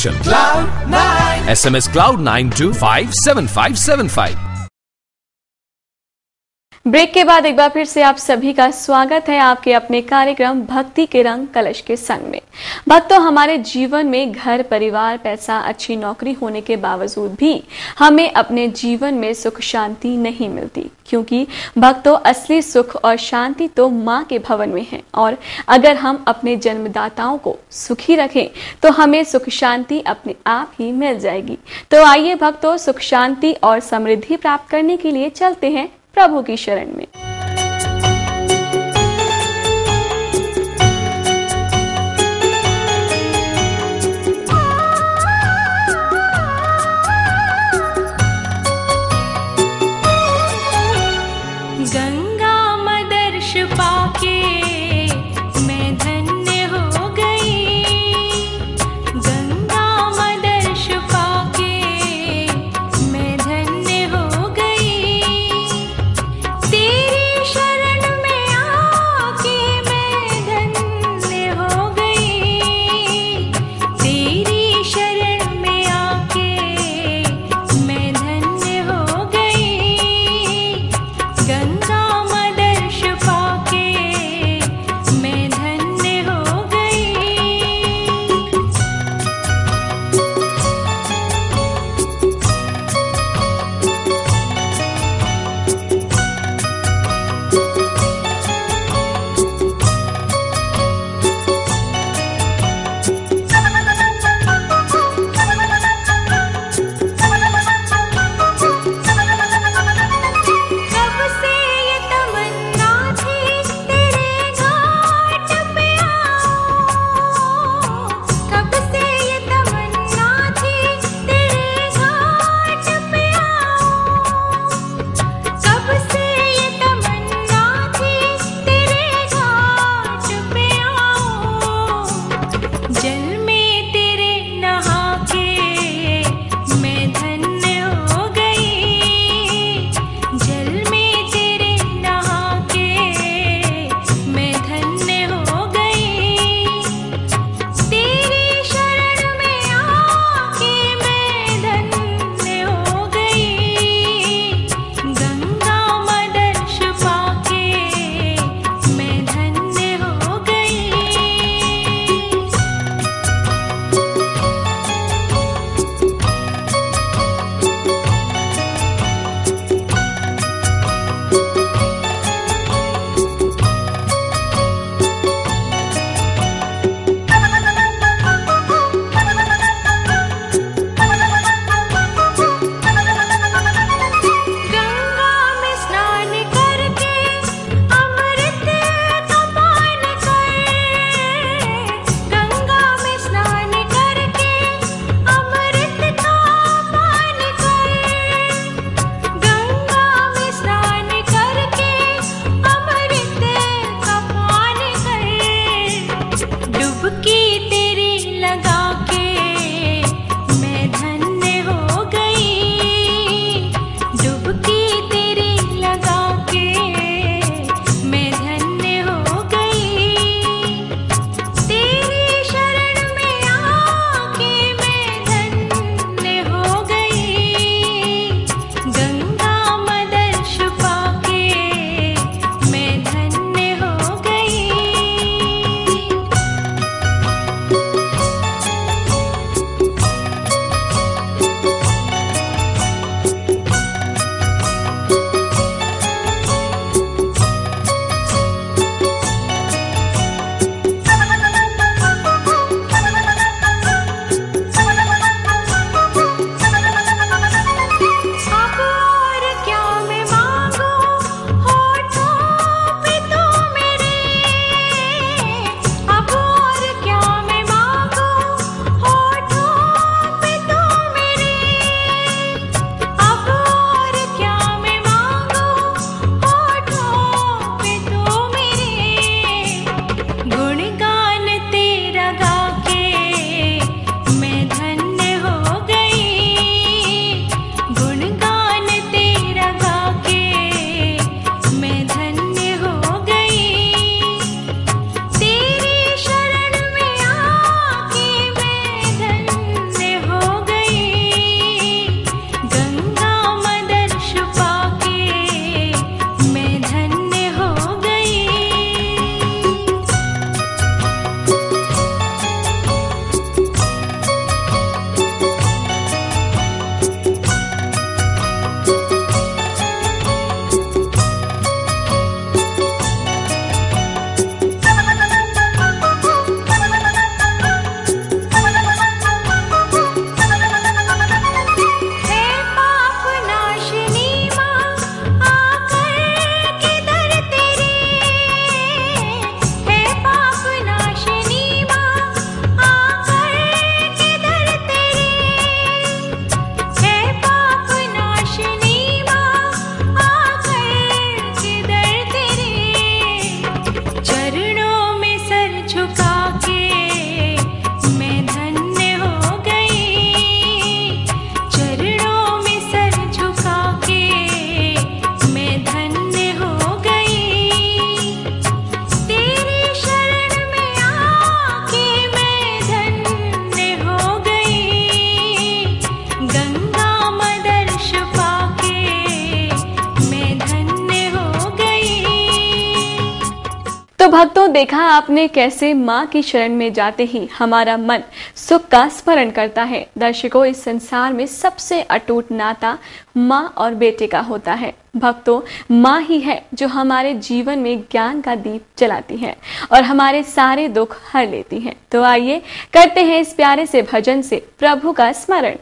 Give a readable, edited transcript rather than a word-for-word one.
Connection. Cloud9 SMS Cloud9 to 57575। Break के बाद एक बार फिर से आप सभी का स्वागत है आपके अपने कार्यक्रम भक्ति के रंग कलश के संग में। भक्तों, हमारे जीवन में घर, परिवार, पैसा, अच्छी नौकरी होने के बावजूद भी हमें अपने जीवन में सुख शांति नहीं मिलती, क्योंकि भक्तों असली सुख और शांति तो माँ के भवन में है। और अगर हम अपने जन्मदाताओं को सुखी रखें तो हमें सुख शांति अपने आप ही मिल जाएगी। तो आइए भक्तों, सुख शांति और समृद्धि प्राप्त करने के लिए चलते हैं प्रभु की शरण में। गंगा मदर्श पाके मैं धन्य हो गई, गंगा मदर्श पाके मैं धन्य हो गई, तेरी दोस्तों, देखा आपने कैसे माँ की शरण में जाते ही हमारा मन सुख का स्मरण करता है। दर्शकों, इस संसार में सबसे अटूट नाता माँ और बेटे का होता है। भक्तों, माँ ही है जो हमारे जीवन में ज्ञान का दीप जलाती है और हमारे सारे दुख हर लेती है। तो आइए करते हैं इस प्यारे से भजन से प्रभु का स्मरण।